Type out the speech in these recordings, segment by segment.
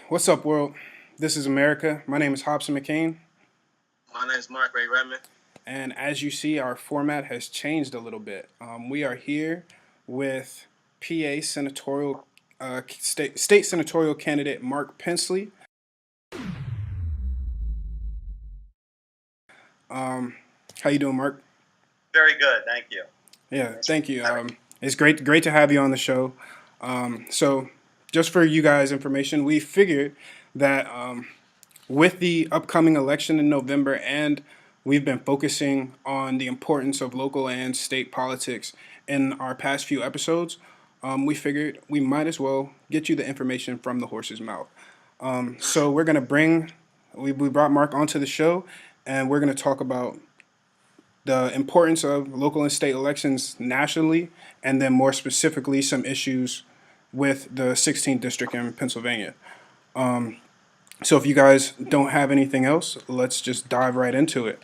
What's up, world? This is America. My name is Hobson McCain, My name is Mark Ray Redmond. and as you see, our format has changed a little bit. We are here with PA senatorial state senatorial candidate Mark Pinsley. How you doing, Mark? Very good, thank you. Yeah, Thanks for thank you. having me. It's great to have you on the show. So, just for you guys' information, we figured that with the upcoming election in November, and we've been focusing on the importance of local and state politics in our past few episodes. We figured we might as well get you the information from the horse's mouth. So we're gonna we brought Mark onto the show, and we're gonna talk about the importance of local and state elections nationally, and then more specifically some issues with the 16th district in Pennsylvania. So if you guys don't have anything else, let's just dive right into it.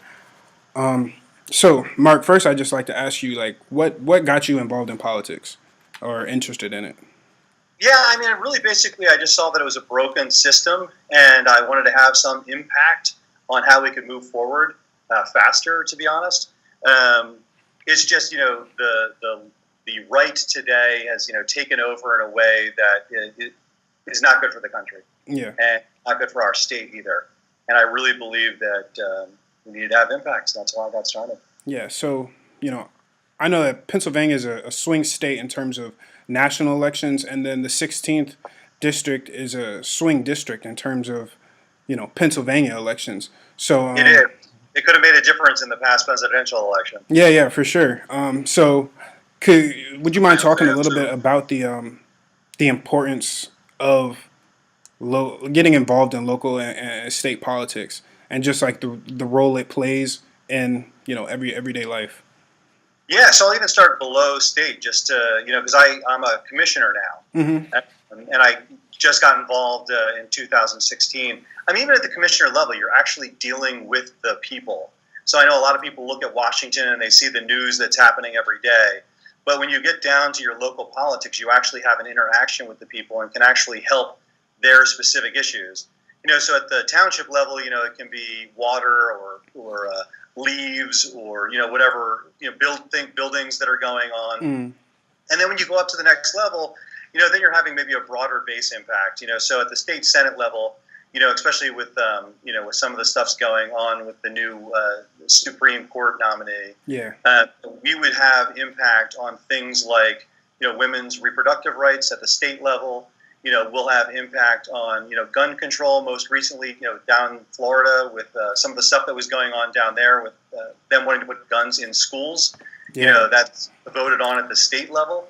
So Mark, first I'd just like to ask you, like, what got you involved in politics or interested in it? Yeah, I mean, really, basically, I just saw that it was a broken system, and I wanted to have some impact on how we could move forward faster. To be honest, it's just the right today has taken over in a way that it is not good for the country Yeah, and not good for our state either. And I really believe that we need to have impacts. That's why I got started. yeah. So I know that Pennsylvania is a swing state in terms of national elections, and then the 16th district is a swing district in terms of Pennsylvania elections. So It is. It could have made a difference in the past presidential election. yeah, yeah, for sure. So would you mind talking a little bit about the importance of getting involved in local and state politics, and just like the role it plays in everyday life? Yeah, so I'll even start below state, just to, because I'm a commissioner Mm-hmm. now, and I just got involved in 2016. I mean, even at the commissioner level, you're actually dealing with the people. So I know a lot of people look at Washington and they see the news that's happening every day. But when you get down to your local politics, you actually have an interaction with the people and can actually help their specific issues. So at the township level, it can be water or leaves or whatever buildings that are going on. Mm. And then when you go up to the next level, then you're having maybe a broader base impact. So at the state senate level, especially with with some of the stuff's going on with the new Supreme Court nominee, Yeah. we would have impact on things like women's reproductive rights at the state level. We'll have impact on gun control. Most recently, down in Florida with some of the stuff that was going on down there with them wanting to put guns in schools. Yeah. That's voted on at the state level.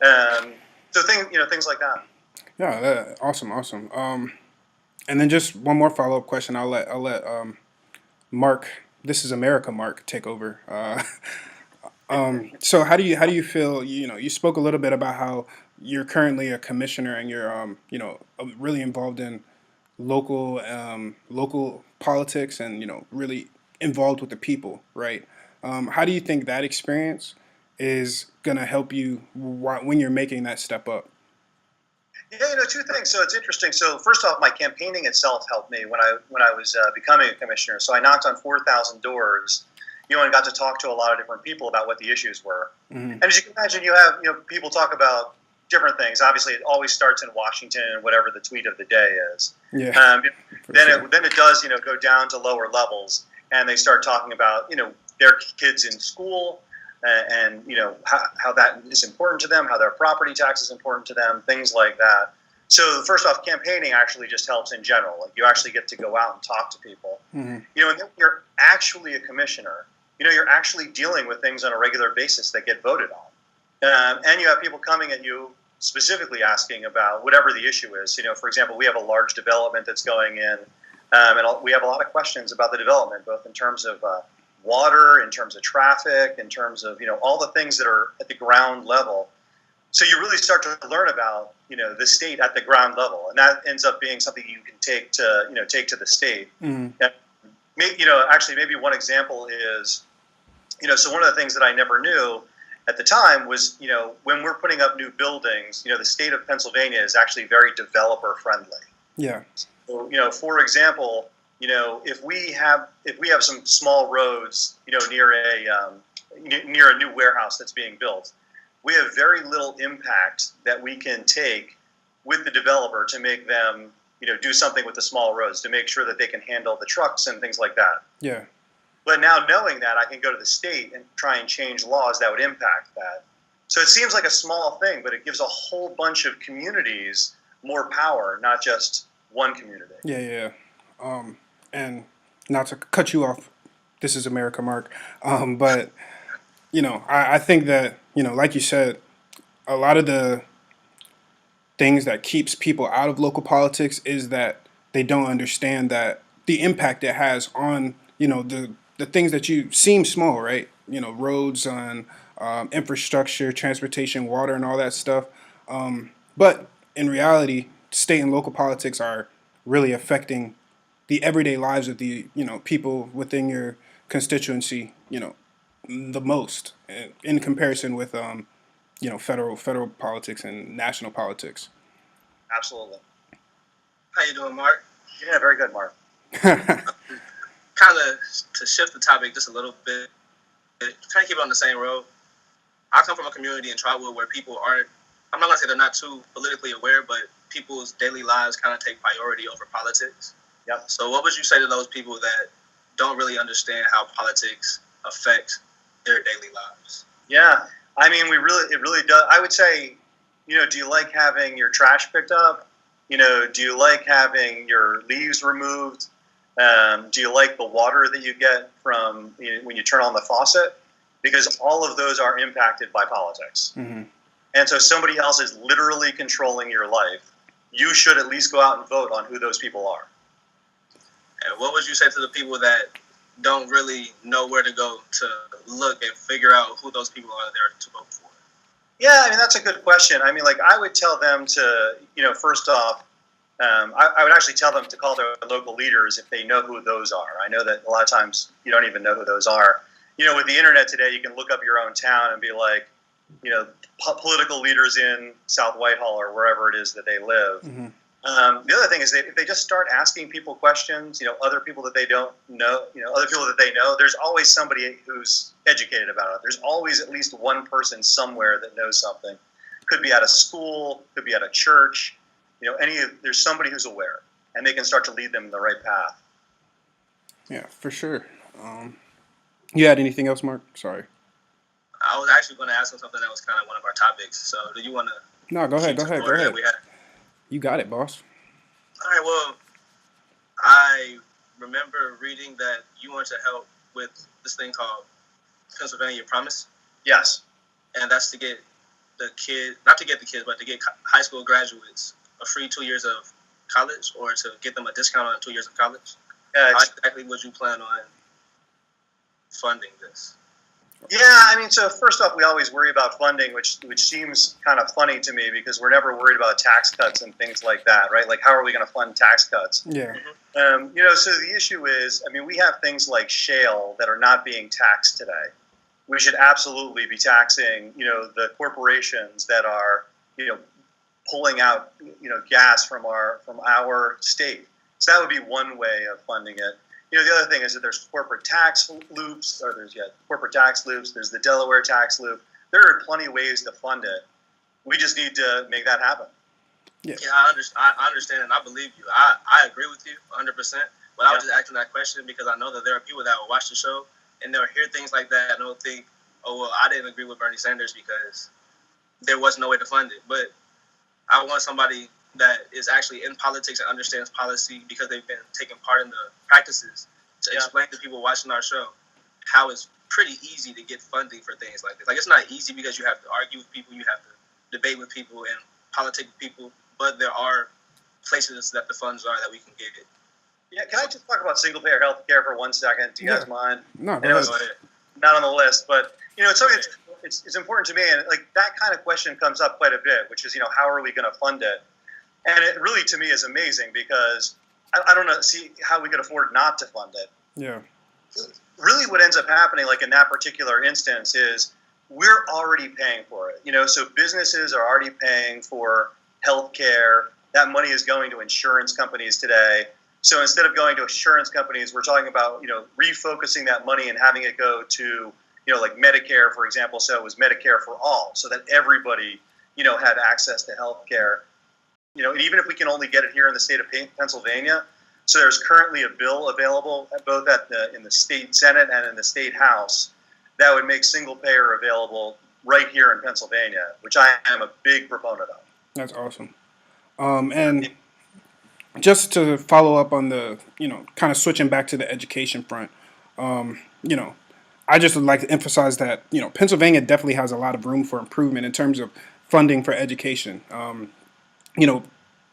So things like that. Yeah. Awesome. And then just one more follow up question. I'll let Mark. This is America. Mark, take over. So how do you feel? You spoke a little bit about how you're currently a commissioner and you're really involved in local politics and really involved with the people, right? How do you think that experience is gonna help you when you're making that step up? Yeah, two things. So it's interesting. So first off, my campaigning itself helped me when I was becoming a commissioner. So I knocked on 4,000 doors, and got to talk to a lot of different people about what the issues were. Mm-hmm. And as you can imagine, you have people talk about different things. Obviously, it always starts in Washington and whatever the tweet of the day is. Yeah. Then sure. it does go down to lower levels, and they start talking about their kids in school. And how that is important to them, how their property tax is important to them, things like that. So first off, campaigning actually just helps in general. Like you actually get to go out and talk to people. Mm-hmm. And then when you're actually a commissioner, you're actually dealing with things on a regular basis that get voted on, and you have people coming at you specifically asking about whatever the issue is. For example, we have a large development that's going in, and we have a lot of questions about the development, both in terms of water, in terms of traffic, in terms of all the things that are at the ground level. So you really start to learn about the state at the ground level, and that ends up being something you can take to the state. Mm-hmm. Actually, maybe one example is so one of the things that I never knew at the time was when we're putting up new buildings, the state of Pennsylvania is actually very developer friendly. Yeah. So, for example, if we have some small roads, near a new warehouse that's being built, we have very little impact that we can take with the developer to make them, do something with the small roads to make sure that they can handle the trucks and things like that. Yeah. But now knowing that, I can go to the state and try and change laws that would impact that. So it seems like a small thing, but it gives a whole bunch of communities more power, not just one community. Yeah. Yeah. And not to cut you off, this is America, Mark. But I think that like you said, a lot of the things that keeps people out of local politics is that they don't understand that the impact it has on the things that you seem small, right? Roads, on infrastructure, transportation, water, and all that stuff. But in reality, state and local politics are really affecting the everyday lives of the people within your constituency. The most in comparison with federal politics and national politics. Absolutely. How you doing, Mark? Yeah, very good, Mark. Kind of to shift the topic just a little bit, kind of keep it on the same road. I come from a community in Trotwood where people aren't, I'm not going to say they're not too politically aware, but people's daily lives kind of take priority over politics. Yep. So what would you say to those people that don't really understand how politics affect their daily lives? Yeah, I mean, it really does. I would say, do you like having your trash picked up? Do you like having your leaves removed? Do you like the water that you get from when you turn on the faucet? Because all of those are impacted by politics. Mm-hmm. And so somebody else is literally controlling your life. You should at least go out and vote on who those people are. And what would you say to the people that don't really know where to go to look and figure out who those people are there to vote for? Yeah, I mean, that's a good question. I mean, I would tell them to, first off, I would actually tell them to call their local leaders if they know who those are. I know that a lot of times you don't even know who those are. With the internet today, you can look up your own town and be like, political leaders in South Whitehall or wherever it is that they live. Mm-hmm. The other thing is if they just start asking people questions, other people that they don't know, other people that they know, there's always somebody who's educated about it. There's always at least one person somewhere that knows something. Could be at a school, could be at a church, there's somebody who's aware, and they can start to lead them in the right path. Yeah, for sure. You had anything else, Mark? Sorry. I was actually going to ask him something that was kind of one of our topics. So do you want to? No, go ahead. Go ahead. You got it, boss. All right. Well, I remember reading that you want to help with this thing called Pennsylvania Promise. Yes. And that's to get not to get the kids, but to get high school graduates a free 2 years of college, or to get them a discount on 2 years of college. How exactly would you plan on funding this? Yeah, I mean, so first off, we always worry about funding, which seems kind of funny to me because we're never worried about tax cuts and things like that, right? Like, how are we going to fund tax cuts? Yeah. So the issue is, I mean, we have things like shale that are not being taxed today. We should absolutely be taxing, the corporations that are, pulling out, gas from our state. So that would be one way of funding it. The other thing is that there's corporate tax loops, there's the Delaware tax loop. There are plenty of ways to fund it. We just need to make that happen. Yeah, I understand and I believe you. I agree with you 100%. But I was just asking that question because I know that there are people that will watch the show and they'll hear things like that and they'll think, oh, well, I didn't agree with Bernie Sanders because there was no way to fund it. But I want somebody that is actually in politics and understands policy because they've been taking part in the practices to explain to people watching our show how it's pretty easy to get funding for things like this. Like, it's not easy because you have to argue with people, you have to debate with people and politic with people, but there are places that the funds are that we can get it. Yeah, can I just talk about single-payer health care for 1 second? Do you guys mind? No, go ahead. Not on the list, but it's something it's important to me, and like that kind of question comes up quite a bit, which is how are we going to fund it? And it really, to me, is amazing because I don't see how we could afford not to fund it. Yeah. Really, what ends up happening, like in that particular instance, is we're already paying for it. So businesses are already paying for health care. that money is going to insurance companies today. So instead of going to insurance companies, we're talking about, refocusing that money and having it go to, like Medicare, for example. So it was Medicare for all, so that everybody, had access to health care. And even if we can only get it here in the state of Pennsylvania, so there's currently a bill available both in the state Senate and in the state House that would make single payer available right here in Pennsylvania, which I am a big proponent of. That's awesome. And just to follow up on the, kind of switching back to the education front, I just would like to emphasize that, Pennsylvania definitely has a lot of room for improvement in terms of funding for education.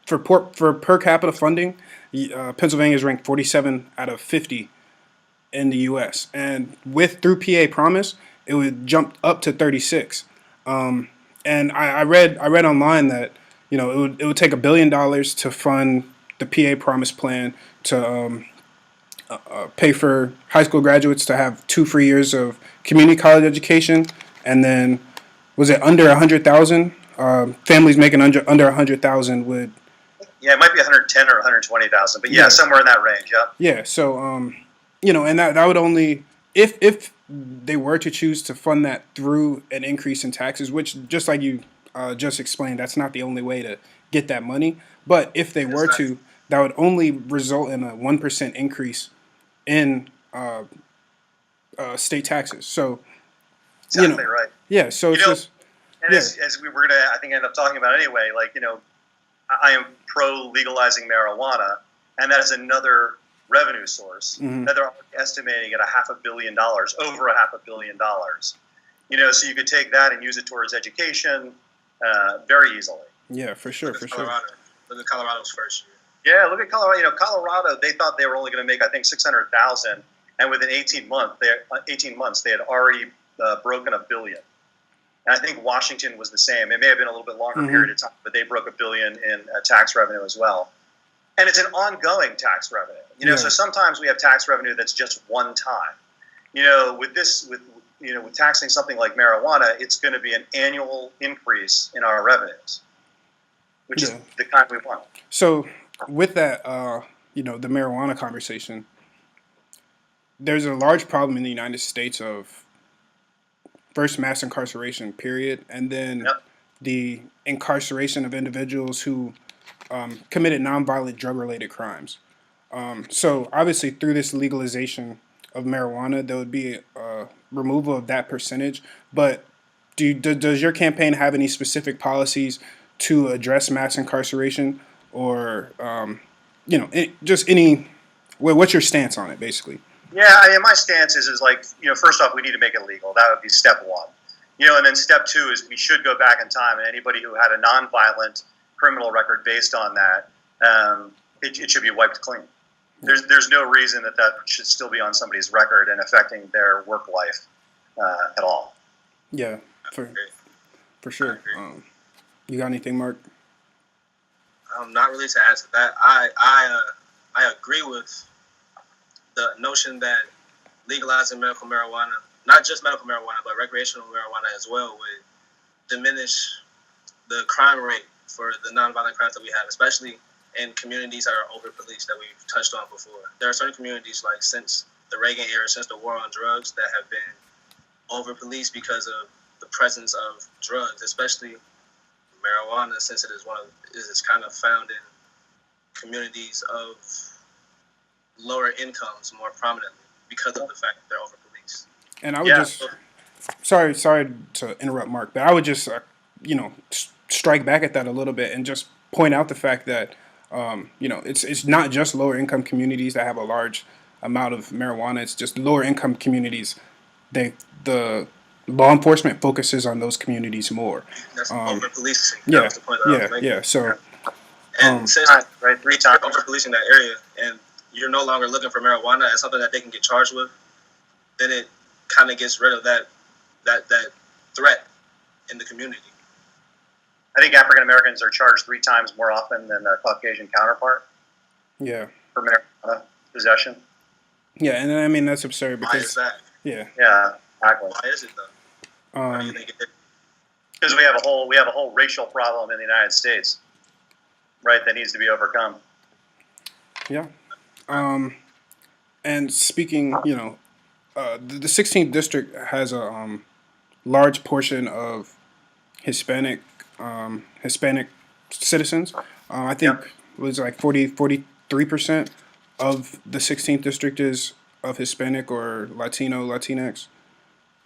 For per capita funding, Pennsylvania is ranked 47 out of 50 in the U.S. And through PA Promise, it would jump up to 36. And I read online that it would take $1 billion to fund the PA Promise plan to pay for high school graduates to have 2 free years of community college education, and then was it under 100,000? Families making under 100,000 would. Yeah, it might be 110 or 120,000, but yeah, somewhere in that range. Yeah. Yeah. So and that would only if they were to choose to fund that through an increase in taxes, which just like you just explained, that's not the only way to get that money. But if they were to, that would only result in a 1% increase in state taxes. So exactly right. Yeah. So it's just. And as we were gonna, I think, end up talking about anyway, I am pro legalizing marijuana, and that is another revenue source that they're estimating at $500 million, over $500 million. So you could take that and use it towards education very easily. Yeah, for sure, for sure. Look at Colorado's first year. Yeah, look at Colorado. Colorado, they thought they were only going to make, I think, 600,000, and within 18 months, they had already broken $1 billion. And I think Washington was the same. It may have been a little bit longer period of time, but they broke $1 billion in tax revenue as well. And it's an ongoing tax revenue. So sometimes we have tax revenue that's just one time. With taxing something like marijuana, it's going to be an annual increase in our revenues, which is the kind we want. So with that, the marijuana conversation, there's a large problem in the United States of first mass incarceration, period, and then the incarceration of individuals who committed nonviolent drug-related crimes. So obviously through this legalization of marijuana, there would be a removal of that percentage. But does your campaign have any specific policies to address mass incarceration, or just any? What's your stance on it, basically? Yeah, my stance is first off, we need to make it legal. That would be step one. And then step two is we should go back in time, and anybody who had a nonviolent criminal record based on that, it should be wiped clean. There's no reason that should still be on somebody's record and affecting their work life at all. Yeah, for sure. You got anything, Mark? Not really to add to that. I agree with the notion that legalizing medical marijuana, not just medical marijuana, but recreational marijuana as well, would diminish the crime rate for the nonviolent crimes that we have, especially in communities that are over-policed that we've touched on before. There are certain communities, like since the Reagan era, since the war on drugs, that have been over-policed because of the presence of drugs, especially marijuana, since it is kind of found in communities of lower incomes more prominently because of the fact that they're over-policed. And I would sorry to interrupt, Mark, but I would just, strike back at that a little bit and just point out the fact that, it's not just lower income communities that have a large amount of marijuana. It's just lower income communities. The law enforcement focuses on those communities more. That's over-policing. Yeah. That's the point that I was making. Yeah. So, and since three times over-policing that area, and you're no longer looking for marijuana as something that they can get charged with, then it kind of gets rid of that threat in the community. I think African Americans are charged 3 times more often than their Caucasian counterpart. Yeah. For marijuana possession. Yeah, and I mean that's absurd because. Why is that? Yeah. Yeah, exactly. Why is it though? Why do you think it is? Because we have a whole racial problem in the United States. right, that needs to be overcome. Yeah. And speaking, the 16th district has a large portion of Hispanic Hispanic citizens. I think Yep. it was like 43% of the 16th district is of Hispanic or Latino, Latinx.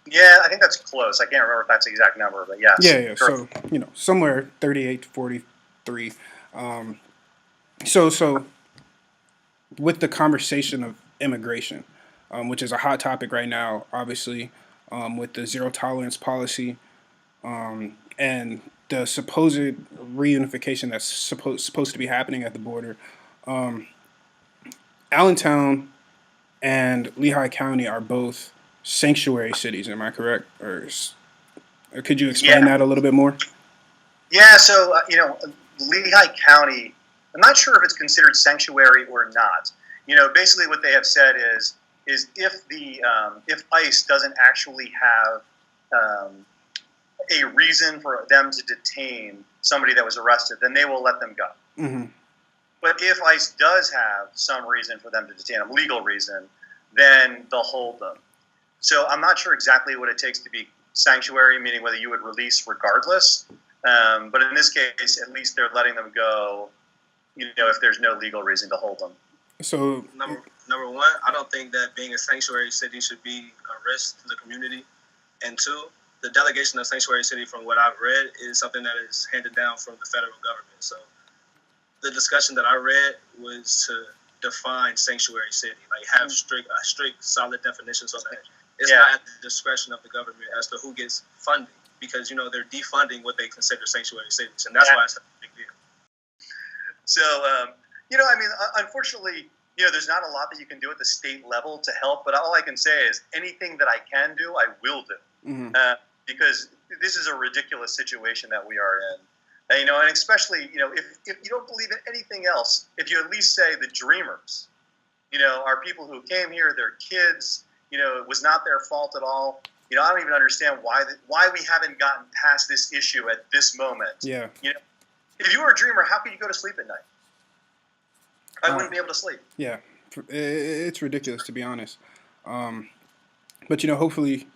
Yeah, I think that's close. I can't remember if that's the exact number, but Yeah, yes. yeah. Correct. So somewhere 38 to 43. Um, so with the conversation of immigration, which is a hot topic right now, obviously, with the zero tolerance policy and the supposed reunification that's supposed to be happening at the border. Allentown and Lehigh County are both sanctuary cities. Am I correct? Or could you explain Yeah. that a little bit more? Yeah, so, Lehigh County, I'm not sure if it's considered sanctuary or not. Basically what they have said is if ICE doesn't actually have a reason for them to detain somebody that was arrested, then they will let them go. Mm-hmm. But if ICE does have some reason for them to detain them, legal reason, then they'll hold them. So I'm not sure exactly what it takes to be sanctuary, meaning whether you would release regardless. But in this case, at least they're letting them go, if there's no legal reason to hold them. So Number one, I don't think that being a sanctuary city should be a risk to the community. And two, the delegation of sanctuary city, from what I've read, is something that is handed down from the federal government. So the discussion that I read was to define sanctuary city, like have a strict, solid definition, so that it's not at the discretion of the government as to who gets funding, because they're defunding what they consider sanctuary cities, and that's why it's a big deal. So, unfortunately, there's not a lot that you can do at the state level to help, but all I can say is anything that I can do, I will do. mm-hmm. Because this is a ridiculous situation that we are in. And especially, if you don't believe in anything else, if you at least say the dreamers, are people who came here, their kids, it was not their fault at all. I don't even understand why we haven't gotten past this issue at this moment. Yeah. If you were a dreamer, how could you go to sleep at night? I wouldn't be able to sleep. Yeah, it's ridiculous, to be honest. But hopefully,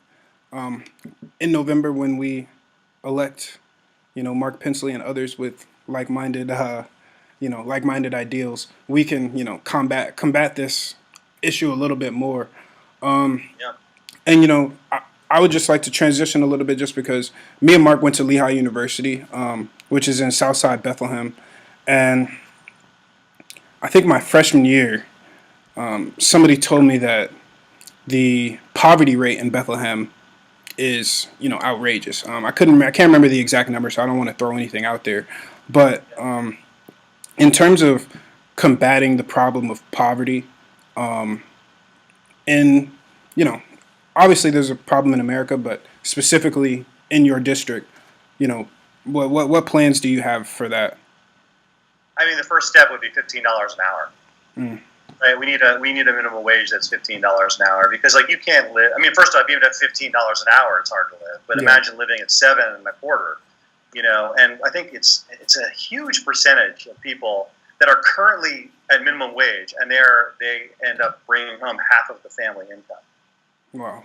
in November when we elect, Mark Pinsley and others with like-minded, like-minded ideals, we can, combat this issue a little bit more. Yeah. And I would just like to transition a little bit, just because me and Mark went to Lehigh University, which is in Southside Bethlehem, and I think my freshman year, somebody told me that the poverty rate in Bethlehem is, outrageous. I can't remember the exact number, so I don't want to throw anything out there. But in terms of combating the problem of poverty, in, obviously there's a problem in America, but specifically in your district, what plans do you have for that? I mean, the first step would be $15 an hour. Mm. Right? We need a minimum wage that's $15 an hour, because you can't live. I mean, first off, even at $15 an hour, it's hard to live. But imagine living at $7.25. And I think it's a huge percentage of people that are currently at minimum wage, and they end up bringing home half of the family income. Wow.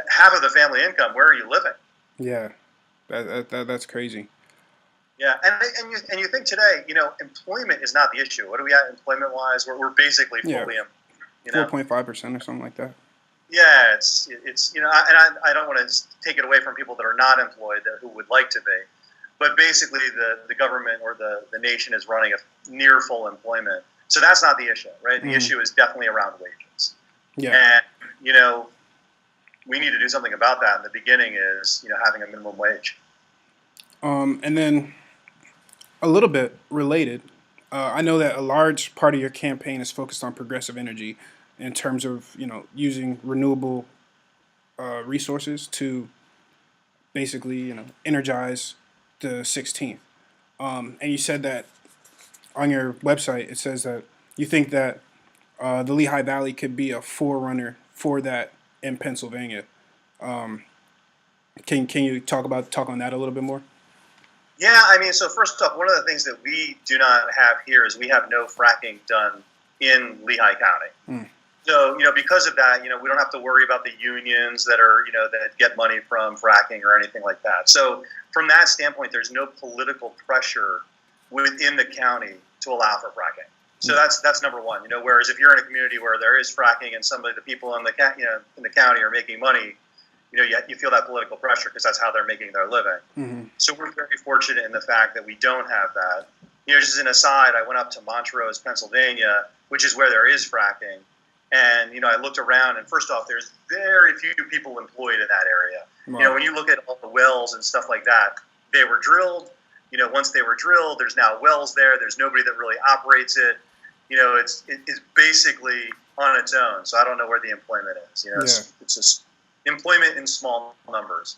Half of the family income. Where are you living? Yeah, that's crazy. Yeah, and you think today, employment is not the issue. What are we at employment wise? We're basically fully, 4.5% or something like that. Yeah, it's and I don't want to take it away from people that are not employed who would like to be, but basically the government or the nation is running a near full employment. So that's not the issue, right? The issue is definitely around wages. Yeah. And we need to do something about that. And the beginning is having a minimum wage. And then a little bit related, I know that a large part of your campaign is focused on progressive energy in terms of, using renewable resources to basically, energize the 16th. And you said that on your website, it says that you think that the Lehigh Valley could be a forerunner for that in Pennsylvania. Can you talk on that a little bit more? Yeah, I mean, so first off, one of the things that we do not have here is we have no fracking done in Lehigh County. Mm. So, because of that, we don't have to worry about the unions that are, that get money from fracking or anything like that. So from that standpoint, there's no political pressure within the county to allow for fracking. So that's number one. Whereas if you're in a community where there is fracking and the people in the in the county are making money, you feel that political pressure because that's how they're making their living. Mm-hmm. So we're very fortunate in the fact that we don't have that. Just as an aside, I went up to Montrose, Pennsylvania, which is where there is fracking. And, I looked around, and first off, there's very few people employed in that area. Wow. When you look at all the wells and stuff like that, they were drilled. Once they were drilled, there's now wells there. There's nobody that really operates it. It's basically on its own. So I don't know where the employment is. It's just employment in small numbers.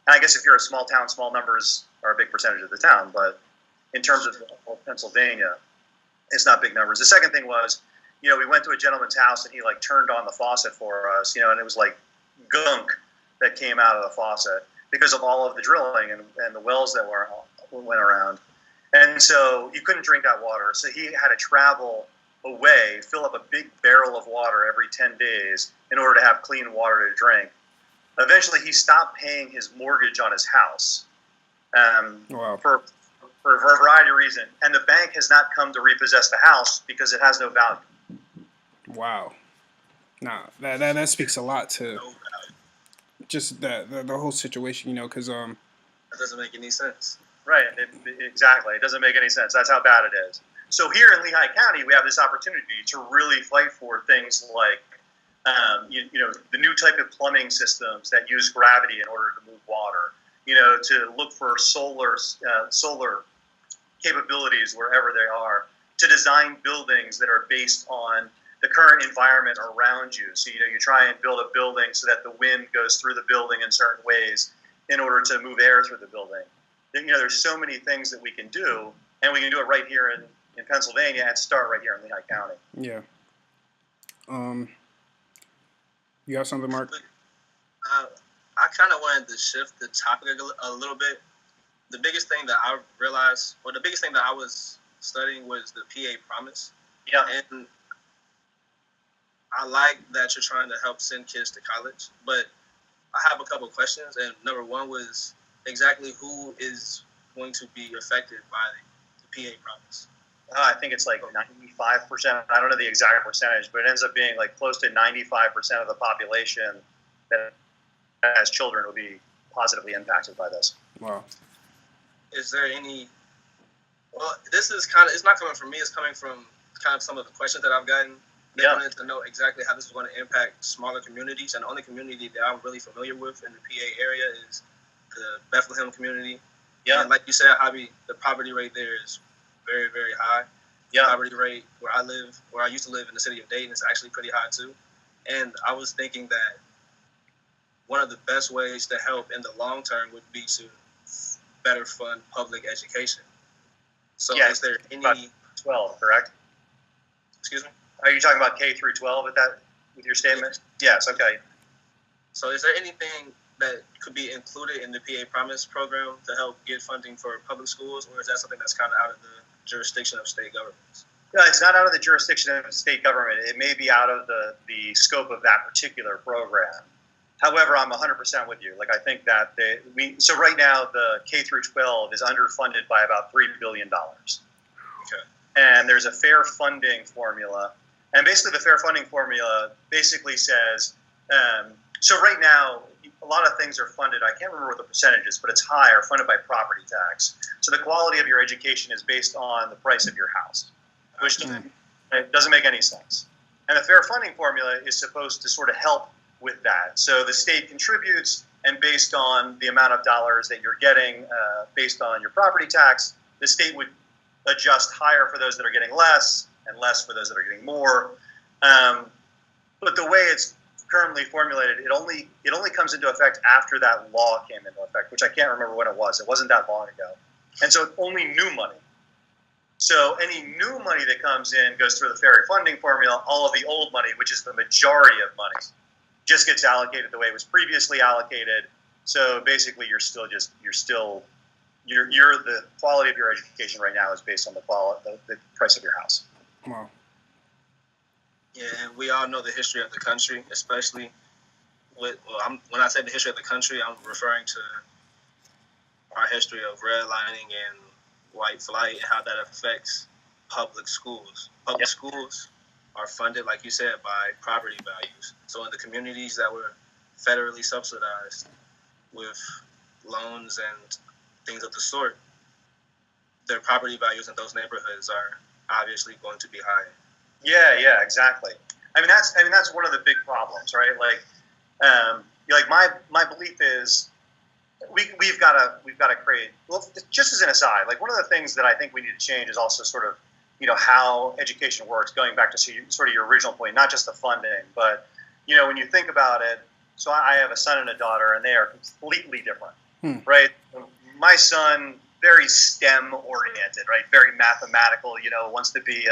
And I guess if you're a small town, small numbers are a big percentage of the town. But in terms of Pennsylvania, it's not big numbers. The second thing was, we went to a gentleman's house and he turned on the faucet for us, and it was like gunk that came out of the faucet because of all of the drilling and the wells that went around. And so you couldn't drink that water. So he had to travel away, fill up a big barrel of water every 10 days in order to have clean water to drink. Eventually he stopped paying his mortgage on his house for a variety of reasons. And the bank has not come to repossess the house because it has no value. Wow. Nah, that speaks a lot to just the whole situation, because That doesn't make any sense. Right, exactly. It doesn't make any sense. That's how bad it is. So here in Lehigh County, we have this opportunity to really fight for things like, the new type of plumbing systems that use gravity in order to move water. To look for solar capabilities wherever they are. To design buildings that are based on the current environment around you. So, you try and build a building so that the wind goes through the building in certain ways in order to move air through the building. There's so many things that we can do, and we can do it right here in Pennsylvania and start right here in Lehigh County. Yeah. You got something, Mark? I kind of wanted to shift the topic a little bit. The biggest thing that I realized, or the biggest thing that I was studying was the PA Promise. Yeah. And I like that you're trying to help send kids to college, but I have a couple of questions. And number one was exactly who is going to be affected by the PA Promise? I think it's like 95%. I don't know the exact percentage, but it ends up being close to 95% of the population that has children will be positively impacted by this. Wow. Is there any? Well, this is it's not coming from me. It's coming from kind of some of the questions that I've gotten. They wanted to know exactly how this is going to impact smaller communities, and the only community that I'm really familiar with in the PA area is the Bethlehem community. Yeah. And like you said, Javi, the poverty rate there is very, very high. Yeah. The poverty rate where I used to live in the city of Dayton, is actually pretty high too. And I was thinking that one of the best ways to help in the long term would be to better fund public education. So is there any 12, correct? Excuse me? Are you talking about K through 12 with your statement? Yes, okay. So is there anything that could be included in the PA Promise program to help get funding for public schools, or is that something that's kind of out of the jurisdiction of state governments? No, it's not out of the jurisdiction of state government. It may be out of the scope of that particular program. However, I'm 100% with you. I think that so right now the K through 12 is underfunded by about $3 billion. Okay. And there's a fair funding formula. And basically the fair funding formula basically says, so right now, a lot of things are funded, I can't remember what the percentage is, but it's high, are funded by property tax. So the quality of your education is based on the price of your house, which doesn't make any sense. And the fair funding formula is supposed to sort of help with that. So the state contributes, and based on the amount of dollars that you're getting, based on your property tax, the state would adjust higher for those that are getting less, and less for those that are getting more. But the way it's currently formulated, it only comes into effect after that law came into effect, which I can't remember when it was. It wasn't that long ago. And so it's only new money. So any new money that comes in goes through the fair funding formula. All of the old money, which is the majority of money, just gets allocated the way it was previously allocated. So basically you're still the quality of your education right now is based on the price of your house. Wow. Yeah, and we all know the history of the country, especially when I say the history of the country, I'm referring to our history of redlining and white flight and how that affects public schools. Public schools are funded, like you said, by property values. So in the communities that were federally subsidized with loans and things of the sort, their property values in those neighborhoods are obviously going to be higher. Yeah, exactly. I mean that's one of the big problems, right? Like my belief is we've got to create. Well, just as an aside, like one of the things that I think we need to change is also sort of how education works. Going back to sort of your original point, not just the funding, but when you think about it. So I have a son and a daughter, and they are completely different, right? My son, very STEM oriented, right? Very mathematical. Wants to be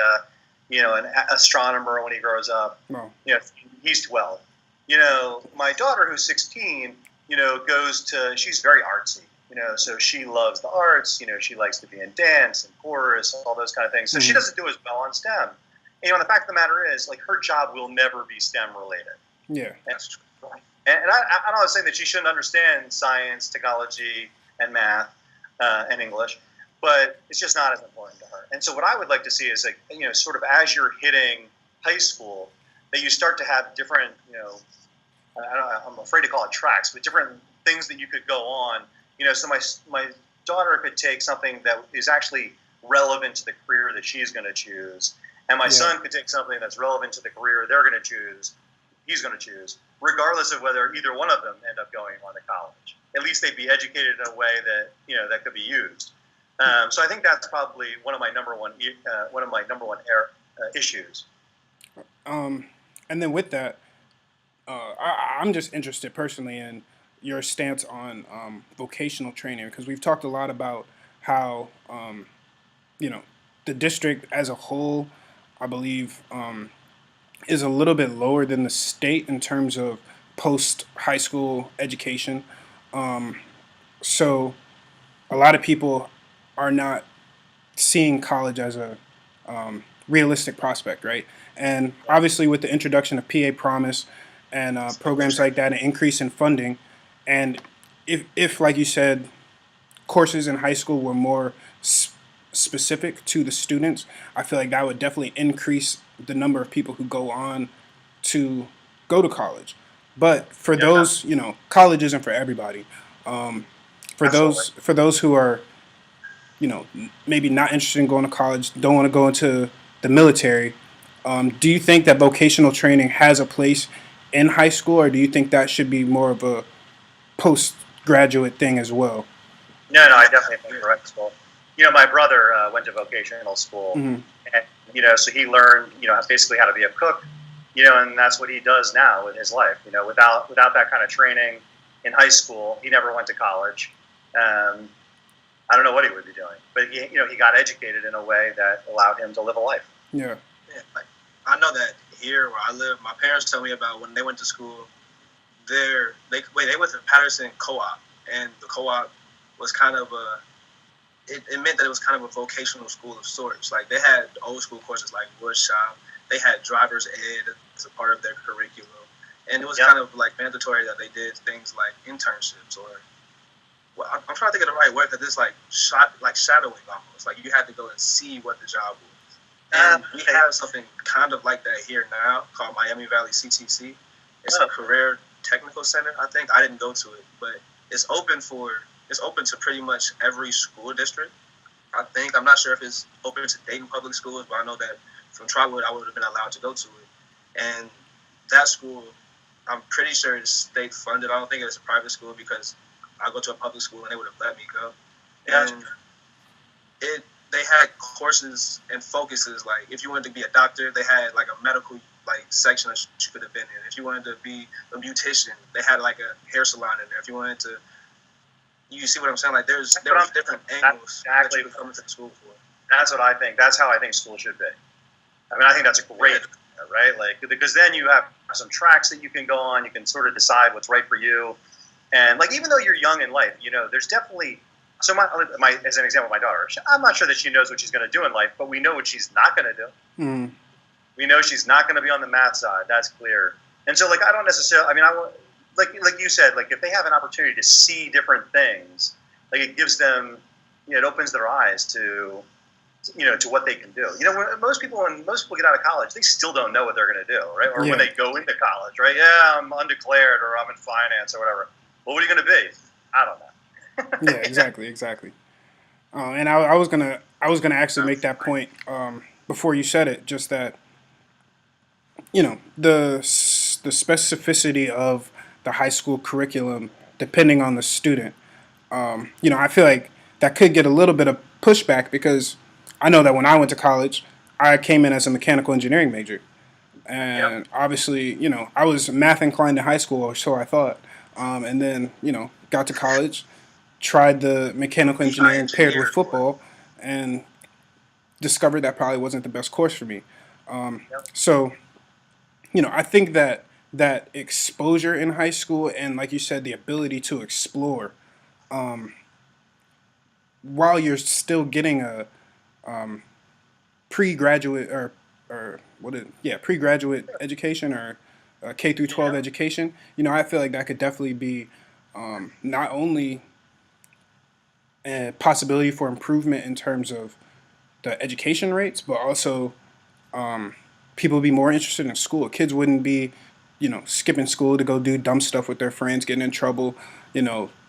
an astronomer when he grows up. No. He's 12. My daughter, who's 16, she's very artsy. So she loves the arts. She likes to be in dance and chorus, all those kind of things. So she doesn't do as well on STEM. And the fact of the matter is, like, her job will never be STEM related. Yeah, that's true. And I'm not saying that she shouldn't understand science, technology, and math and English, but it's just not as important to her. And so what I would like to see is, like, sort of as you're hitting high school, that you start to have different, I'm afraid to call it tracks, but different things that you could go on. So my daughter could take something that is actually relevant to the career that she's going to choose, and my son could take something that's relevant to the career they're going to choose. He's going to choose, regardless of whether either one of them end up going on to college. At least they'd be educated in a way that that could be used. So I think that's probably one of my number one issues. And then with that, I'm just interested personally in your stance on vocational training, because we've talked a lot about how the district as a whole, I believe, is a little bit lower than the state in terms of post high school education. So a lot of people are not seeing college as a realistic prospect, right? And obviously with the introduction of PA Promise and programs like that, an increase in funding, and if like you said, courses in high school were more specific to the students, I feel like that would definitely increase the number of people who go on to go to college. But for those, college isn't for everybody. For those who are, maybe not interested in going to college, don't want to go into the military, do you think that vocational training has a place in high school, or do you think that should be more of a postgraduate thing as well? No, I definitely think for high school. My brother went to vocational school, and so he learned, basically how to be a cook, and that's what he does now in his life. Without that kind of training in high school, he never went to college. I don't know what he would be doing, but he got educated in a way that allowed him to live a life. Yeah. Like, I know that here where I live, my parents tell me about when they went to school. They went to Patterson Co-op, and the co-op was kind of it meant that it was kind of a vocational school of sorts. Like, they had old school courses like woodshop. They had driver's ed as a part of their curriculum, and it was kind of like mandatory that they did things like internships or. Well, I'm trying to think of the right word, that this like shadowing almost. Like, you had to go and see what the job was. And we have something kind of like that here now called Miami Valley CTC. It's a career technical center, I think. I didn't go to it, but it's open to pretty much every school district. I think. I'm not sure if it's open to Dayton Public Schools, but I know that from Trotwood I would have been allowed to go to it. And that school, I'm pretty sure it's state funded. I don't think it's a private school, because I go to a public school and they would have let me go. And they had courses and focuses. Like, if you wanted to be a doctor, they had like a medical section that you could have been in. If you wanted to be a beautician, they had like a hair salon in there. If you wanted to, you see what I'm saying? Like, there was different angles that you could come into the school for. That's what I think. That's how I think school should be. I mean, I think that's a great idea, right? Like, because then you have some tracks that you can go on. You can sort of decide what's right for you. And like, even though you're young in life, there's definitely So as an example, my daughter, I'm not sure that she knows what she's going to do in life, but we know what she's not going to do. Mm. We know she's not going to be on the math side. That's clear. And so, like, I don't necessarily. I mean, like you said, like if they have an opportunity to see different things, like it gives them, it opens their eyes to, to what they can do. When most people get out of college, they still don't know what they're going to do, right? Or when they go into college, right? Yeah, I'm undeclared, or I'm in finance, or whatever. Well, what are you going to be? I don't know. Yeah, exactly. And I was gonna actually make that point before you said it. Just that the specificity of the high school curriculum, depending on the student. I feel like that could get a little bit of pushback because I know that when I went to college, I came in as a mechanical engineering major, and obviously, I was math inclined in high school, or so I thought. And then, got to college, tried the mechanical engineering paired with football, and discovered that probably wasn't the best course for me. So, I think that exposure in high school and, like you said, the ability to explore while you're still getting a pre-graduate or pre-graduate education or K through 12 education. I feel like that could definitely be not only a possibility for improvement in terms of the education rates, but also people would be more interested in school. Kids wouldn't be, skipping school to go do dumb stuff with their friends, getting in trouble.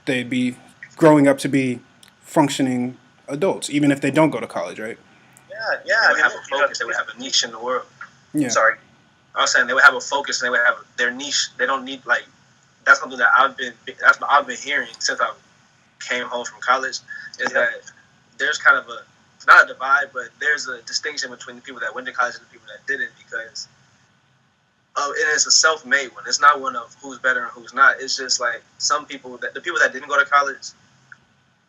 They'd be growing up to be functioning adults, even if they don't go to college, right? Yeah. They would have a focus. They would have a niche in the world. Yeah. Sorry. I was saying they would have a focus and they would have their niche. They don't need that's something that that's what I've been hearing since I came home from college is that there's kind of it's not a divide, but there's a distinction between the people that went to college and the people that didn't because it is a self-made one. It's not one of who's better and who's not. It's just like the people that didn't go to college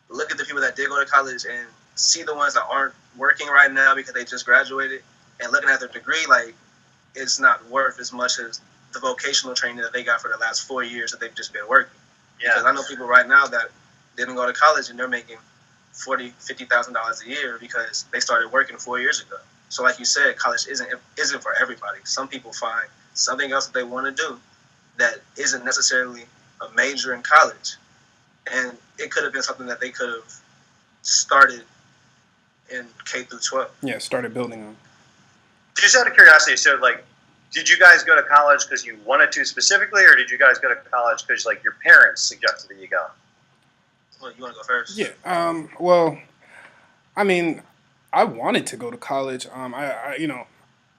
look at the people that did go to college and see the ones that aren't working right now because they just graduated and looking at their degree like it's not worth as much as the vocational training that they got for the last 4 years that they've just been working. Yeah. Because I know people right now that didn't go to college and they're making $50,000 a year because they started working 4 years ago. So like you said, college isn't for everybody. Some people find something else that they want to do that isn't necessarily a major in college. And it could have been something that they could have started in K through 12. Yeah, started building on. Just out of curiosity, so did you guys go to college because you wanted to specifically, or did you guys go to college because your parents suggested that you go? Well, you want to go first? Yeah. Well, I mean, I wanted to go to college. I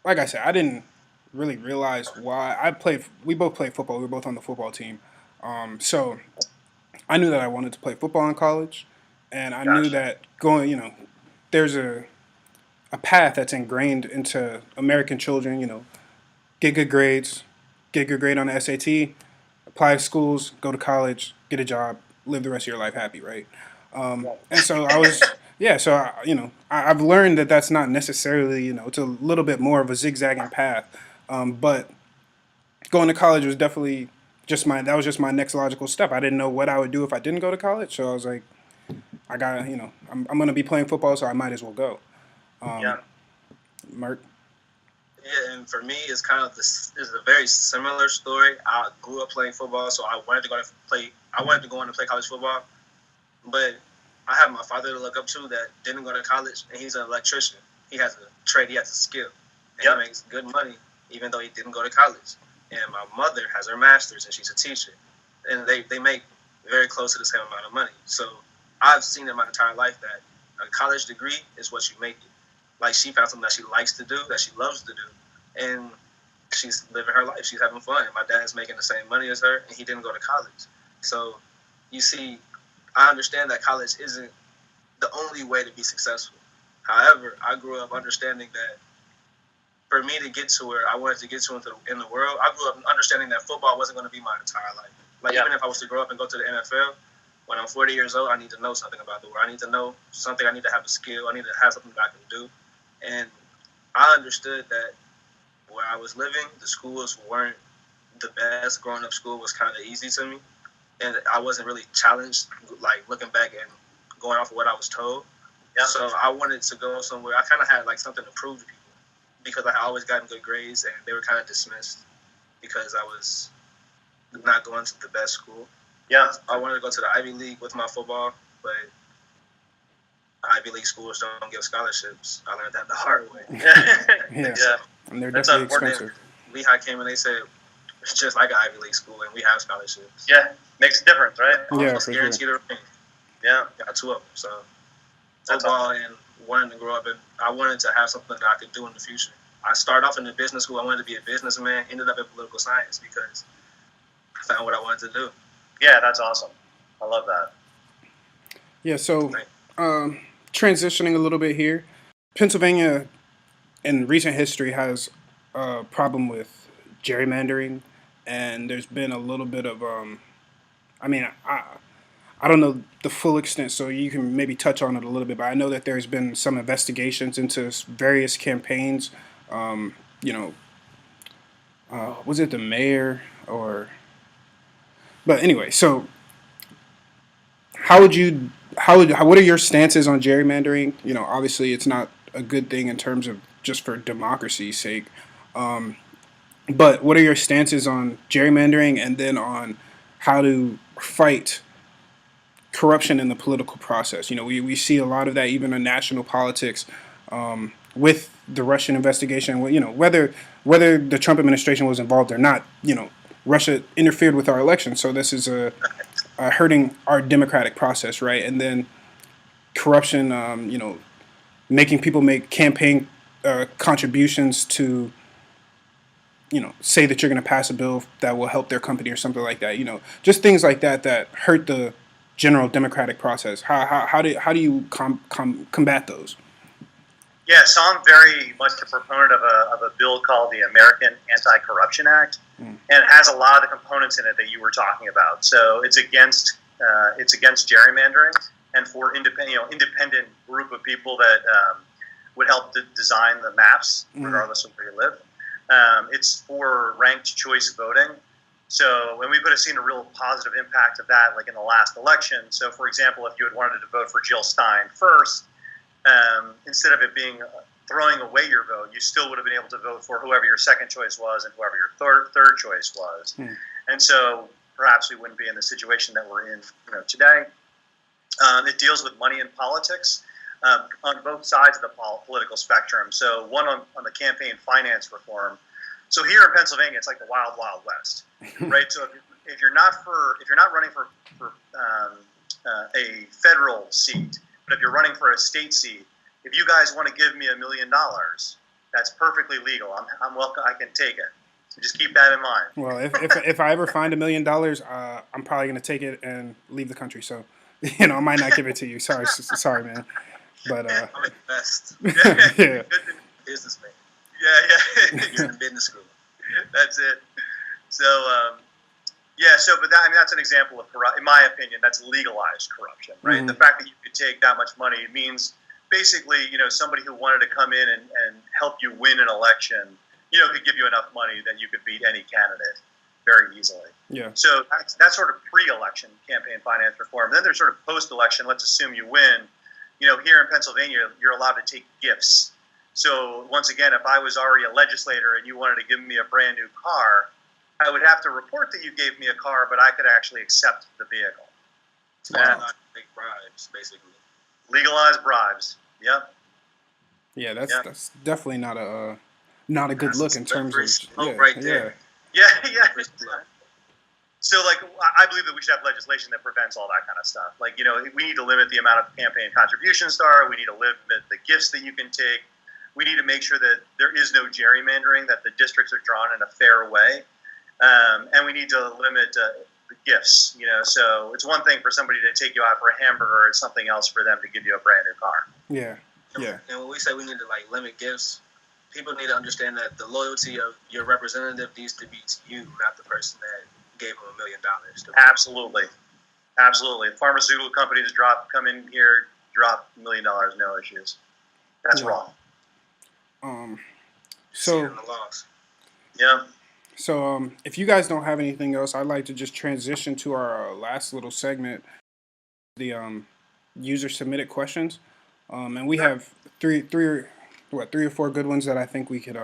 like I said, I didn't really realize why. We both played football. We were both on the football team. So I knew that I wanted to play football in college, and I knew that there's a path that's ingrained into American children. Get good grades, get a good grade on the SAT, apply to schools, go to college, get a job, live the rest of your life happy, right? And so I was, I've learned that that's not necessarily, it's a little bit more of a zigzagging path. But going to college was definitely that was just my next logical step. I didn't know what I would do if I didn't go to college. So I was like, I got I'm going to be playing football, so I might as well go. Mark? Yeah, and for me, it's kind of this is a very similar story. I grew up playing football, so I wanted to go on to play college football. But I have my father to look up to that didn't go to college, and he's an electrician. He has a trade, he has a skill, and he makes good money, even though he didn't go to college. And my mother has her master's, and she's a teacher. And they make very close to the same amount of money. So I've seen in my entire life that a college degree is what you make it. Like, she found something that she likes to do, that she loves to do. And she's living her life. She's having fun. And my dad's making the same money as her, and he didn't go to college. So, you see, I understand that college isn't the only way to be successful. However, I grew up understanding that for me to get to where I wanted to get to in the world, I grew up understanding that football wasn't going to be my entire life. Like, even if I was to grow up and go to the NFL, when I'm 40 years old, I need to know something about the world. I need to know something. I need to have a skill. I need to have something that I can do. And I understood that where I was living, the schools weren't the best. Growing up, school was kind of easy to me. And I wasn't really challenged, like, looking back and going off of what I was told. Yeah. So I wanted to go somewhere. I kind of had like something to prove to people because I always gotten good grades, and they were kind of dismissed because I was not going to the best school. Yeah. I wanted to go to the Ivy League with my football, but Ivy League schools don't give scholarships. I learned that the hard way. Yeah. Yeah. And they're That's definitely unfortunate. expensive. Lehigh came and they said it's just like an Ivy League school, and we have scholarships. Yeah. Makes a difference, right? Yeah, Almost for guaranteed a ring. Yeah. Got 2 of them. So That's football and wanting to grow up, and I wanted to have something that I could do in the future. I started off in the business school. I wanted to be a businessman. Ended up in political science because I found what I wanted to do. Yeah, that's awesome. I love that. Yeah, so transitioning a little bit here, Pennsylvania in recent history has a problem with gerrymandering, and there's been a little bit of I mean, I don't know the full extent, so you can maybe touch on it a little bit. But I know that there's been some investigations into various campaigns. You know, was it the mayor or? But anyway, so how would you what are your stances on gerrymandering? You know, obviously it's not a good thing in terms of just for democracy's sake. But what are your stances on gerrymandering, and then on how to fight corruption in the political process? You know, we see a lot of that even in national politics, with the Russian investigation. You know, whether the Trump administration was involved or not, you know, Russia interfered with our election, so this is hurting our democratic process, right? And then corruption, you know, making people make campaign contributions to, you know, say that you're going to pass a bill that will help their company or something like that. You know, just things like that that hurt the general democratic process. How do you combat those? Yeah, so I'm very much a proponent of a bill called the American Anti-Corruption Act, and it has a lot of the components in it that you were talking about. So it's against gerrymandering, and for independent group of people that would help to design the maps, regardless of where you live. It's for ranked choice voting. So, and we've seen a real positive impact of that, like in the last election. So, for example, if you had wanted to vote for Jill Stein first, instead of it being throwing away your vote, you still would have been able to vote for whoever your second choice was and whoever your third choice was. And so, perhaps we wouldn't be in the situation that we're in, today. It deals with money in politics on both sides of the political spectrum. So, one on the campaign finance reform. So here in Pennsylvania, it's like the wild, wild west, right? So if you're not running for a federal seat, but if you're running for a state seat, if you guys want to give me $1 million, that's perfectly legal. I'm welcome. I can take it. So just keep that in mind. Well, if I ever find $1 million, I'm probably going to take it and leave the country. So, I might not give it to you. Sorry, man. But I'm the best. Yeah. Businessman. Yeah. You're in business school. That's it. So, but that's an example of in my opinion, that's legalized corruption, right? Mm-hmm. The fact that you could take that much money means basically, somebody who wanted to come in and help you win an election, could give you enough money that you could beat any candidate very easily. Yeah. So that's sort of pre-election campaign finance reform. Then there's sort of post-election. Let's assume you win. Here in Pennsylvania, you're allowed to take gifts. So once again, if I was already a legislator and you wanted to give me a brand new car, I would have to report that you gave me a car, but I could actually accept the vehicle. Wow. Big bribes, basically. Legalized bribes. Yep. Yeah, that's definitely not a good look in terms of right there. Yeah. So, I believe that we should have legislation that prevents all that kind of stuff. We need to limit the amount of campaign contributions there are. We need to limit the gifts that you can take. We need to make sure that there is no gerrymandering, that the districts are drawn in a fair way. And we need to limit the gifts, So it's one thing for somebody to take you out for a hamburger. It's something else for them to give you a brand new car. Yeah. And when we say we need to, limit gifts, people need to understand that the loyalty of your representative needs to be to you, not the person that gave them $1 million. Absolutely. Pharmaceutical companies come in here, drop $1 million, no issues. That's wrong. So yeah. So if you guys don't have anything else, I'd like to just transition to our last little segment. user submitted questions, and we have three or four good ones that I think we could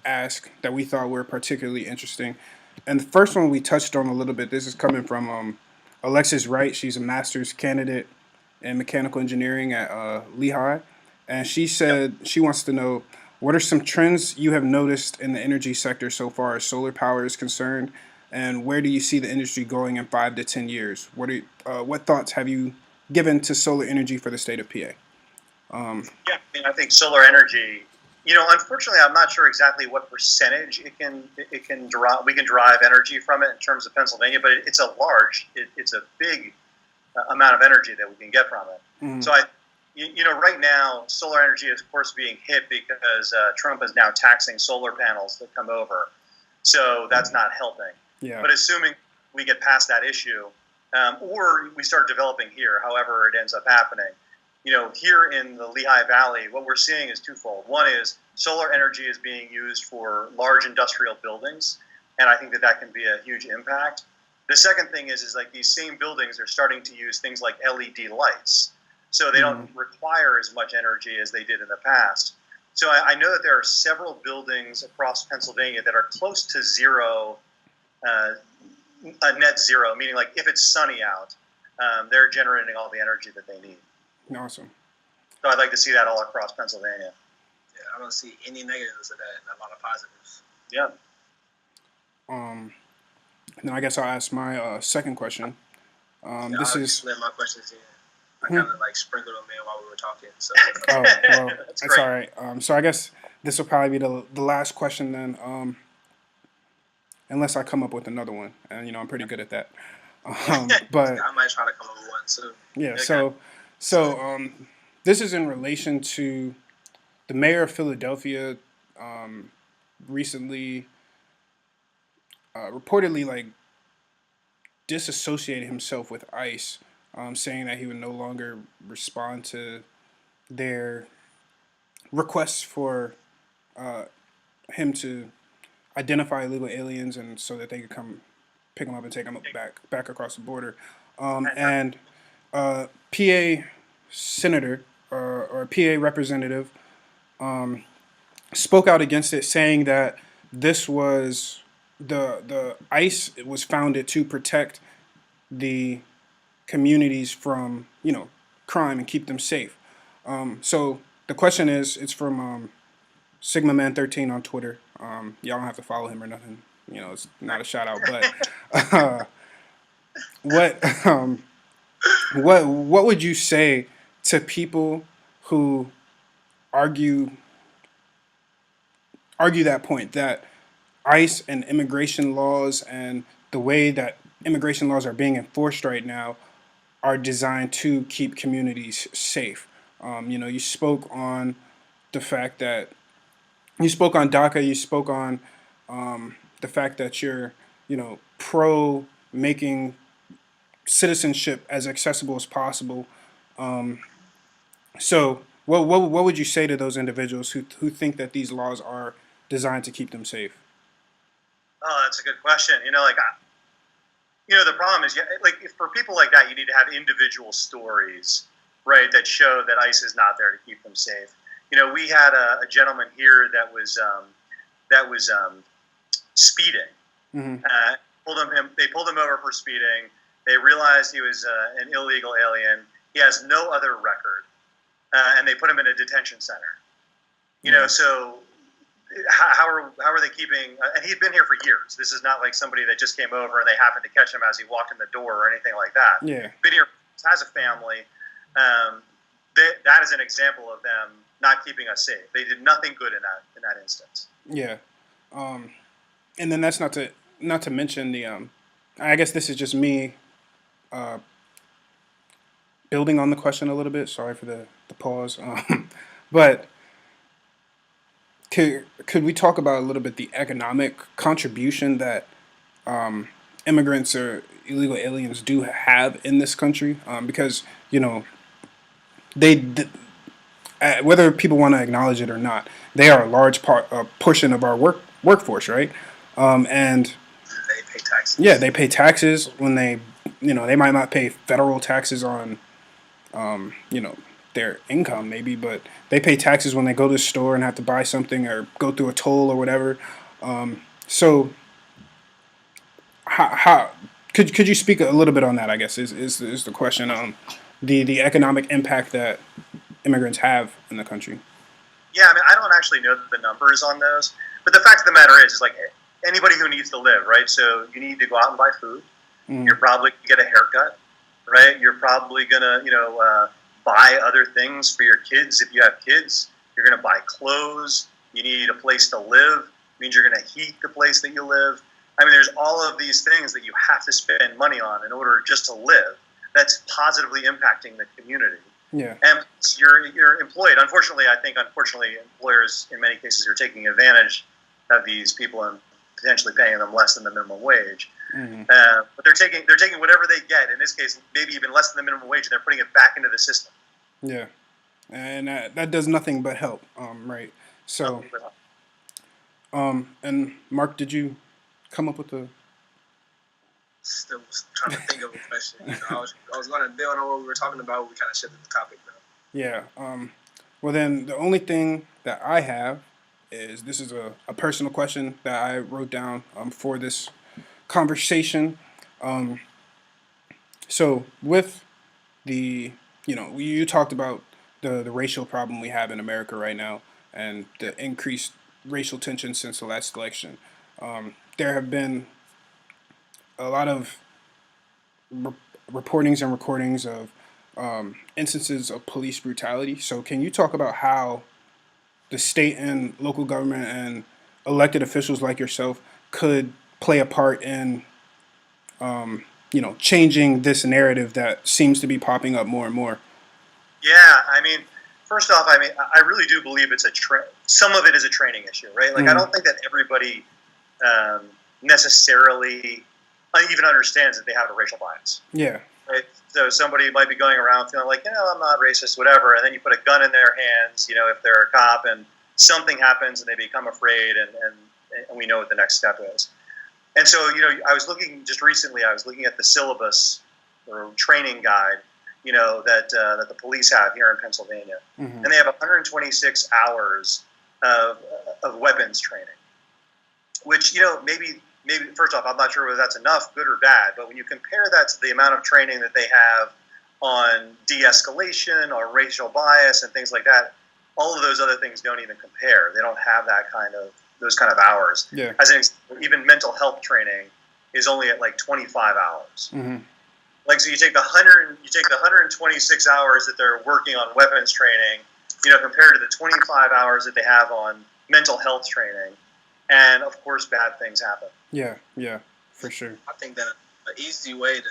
ask that we thought were particularly interesting. And the first one we touched on a little bit. This is coming from Alexis Wright. She's a master's candidate in mechanical engineering at Lehigh, and she said she wants to know what are some trends you have noticed in the energy sector so far as solar power is concerned, and where do you see the industry going in 5 to 10 years? What thoughts have you given to solar energy for the state of PA? Yeah, I think solar energy. Unfortunately, I'm not sure exactly what percentage it can derive. We can derive energy from it in terms of Pennsylvania, but it's a big amount of energy that we can get from it. Mm-hmm. So right now, solar energy is of course being hit because Trump is now taxing solar panels that come over. So that's not helping. Yeah. But assuming we get past that issue, or we start developing here, however it ends up happening, here in the Lehigh Valley, what we're seeing is twofold. One is solar energy is being used for large industrial buildings, and I think that can be a huge impact. The second thing is like these same buildings are starting to use things like LED lights, so they don't require as much energy as they did in the past. So I know that there are several buildings across Pennsylvania that are close to zero, a net zero, meaning like if it's sunny out, they're generating all the energy that they need. Awesome. So I'd like to see that all across Pennsylvania. Yeah, I don't see any negatives of that and a lot of positives. Yeah. Then I guess I'll ask my second question. This I'll is explain my questions in. I kind of like sprinkled them in while we were talking. So. oh well, That's it's great. all right. So I guess this will probably be the last question then, unless I come up with another one, and I'm pretty good at that. But I might try to come up with one too. yeah, Okay. so this is in relation to the mayor of Philadelphia recently reportedly like disassociated himself with ICE, saying that he would no longer respond to their requests for him to identify illegal aliens and so that they could come pick them up and take them back across the border. And PA senator or PA representative spoke out against it, saying that this was the ICE was founded to protect the communities from crime and keep them safe. So the question is, it's from Sigma Man 13 on Twitter. Y'all don't have to follow him or nothing. It's not a shout out, but what what would you say to people who argue that point, that ICE and immigration laws and the way that immigration laws are being enforced right now are designed to keep communities safe? You spoke on the fact that you spoke on DACA. You spoke on the fact that you're, pro making citizenship as accessible as possible. So, what would you say to those individuals who think that these laws are designed to keep them safe? Oh, that's a good question. The problem is, for people like that, you need to have individual stories, right, that show that ICE is not there to keep them safe. We had a gentleman here that was speeding. Mm-hmm. They pulled him over for speeding. They realized he was an illegal alien. He has no other record, and they put him in a detention center. So how are they keeping? And he'd been here for years. This is not like somebody that just came over and they happened to catch him as he walked in the door or anything like that. Yeah, been here, has a family. That is an example of them not keeping us safe. They did nothing good in that instance. yeah. And then that's not to mention the I guess this is just me building on the question a little bit. Sorry for the pause. But could we talk about a little bit the economic contribution that immigrants or illegal aliens do have in this country? Because they whether people want to acknowledge it or not, they are a large portion of our workforce, right? And they pay taxes. Yeah, they pay taxes when they might not pay federal taxes on you know, their income maybe, but they pay taxes when they go to the store and have to buy something or go through a toll or whatever. So how could you speak a little bit on that? I guess is the question. The economic impact that immigrants have in the country. Yeah, I mean, I don't actually know the numbers on those, but the fact of the matter is like anybody who needs to live, right? So you need to go out and buy food. You're probably gonna get a haircut, right? You're probably gonna, buy other things for your kids if you have kids. You're gonna buy clothes. You need a place to live. It means you're gonna heat the place that you live. I mean, there's all of these things that you have to spend money on in order just to live. That's positively impacting the community. Yeah. And you're employed. Unfortunately, employers in many cases are taking advantage of these people and potentially paying them less than the minimum wage. But they're taking whatever they get. In this case, maybe even less than the minimum wage, and they're putting it back into the system. Yeah, and that does nothing but help. Right. So, and Mark, did you come up with a? Still was trying to think of a question. I was going to build on what we were talking about. We kind of shifted the topic though. Yeah. Well, then the only thing that I have is this is a personal question that I wrote down for this conversation. So with the you talked about the racial problem we have in America right now and the increased racial tension since the last election. There have been a lot of reportings and recordings of instances of police brutality. So can you talk about how the state and local government and elected officials like yourself could play a part in, changing this narrative that seems to be popping up more and more? Yeah, I mean, first off, I really do believe it's some of it is a training issue, right? Like, I don't think that everybody necessarily even understands that they have a racial bias. Yeah. Right? So somebody might be going around feeling like, I'm not racist, whatever, and then you put a gun in their hands, if they're a cop, and something happens and they become afraid, and we know what the next step is. And so, I was looking at the syllabus or training guide, that the police have here in Pennsylvania. And they have 126 hours of weapons training, which, maybe first off, I'm not sure whether that's enough, good or bad, but when you compare that to the amount of training that they have on de-escalation, or racial bias and things like that, all of those other things don't even compare. They don't have those kind of hours. Yeah. As an example, even mental health training is only at like 25 hours. Like, so you take the 126 hours that they're working on weapons training, compared to the 25 hours that they have on mental health training, and of course, bad things happen. Yeah, for sure. I think that an easy way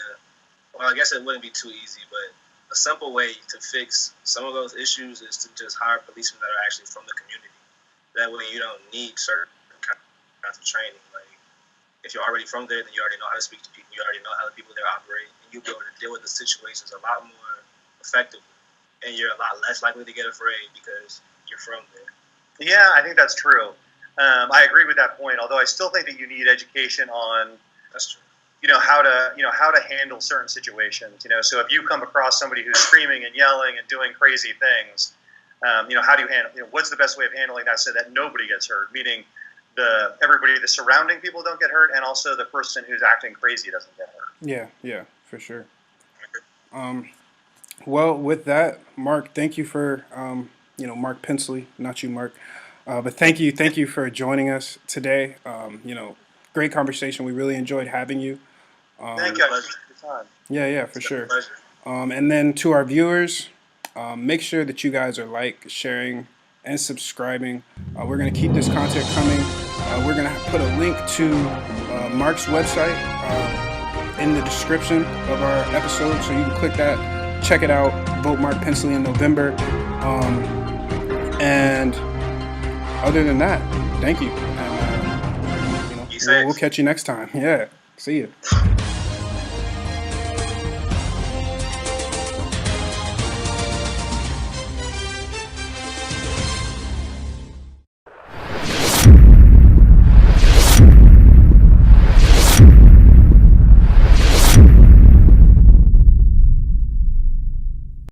I guess it wouldn't be too easy, but a simple way to fix some of those issues is to just hire policemen that are actually from the community. That way you don't need certain kinds of training. Like, if you're already from there, then you already know how to speak to people. You already know how the people there operate, and you'll be able to deal with the situations a lot more effectively. And you're a lot less likely to get afraid because you're from there. Yeah, I think that's true. I agree with that point. Although I still think that you need education on, that's true, how to handle certain situations. So if you come across somebody who's screaming and yelling and doing crazy things, how do you handle? What's the best way of handling that so that nobody gets hurt? Meaning, the surrounding people don't get hurt, and also the person who's acting crazy doesn't get hurt. Yeah, for sure. Well, with that, Mark, thank you for Mark Pinsley, not you, Mark. But thank you for joining us today. Great conversation. We really enjoyed having you. Thank you. I appreciate your time. Yeah, for sure. And then to our viewers, make sure that you guys are sharing, and subscribing. We're going to keep this content coming. We're going to put a link to Mark's website in the description of our episode, so you can click that, check it out, vote Mark Pinsley in November. And other than that, thank you. And, we'll catch you next time. Yeah, see you.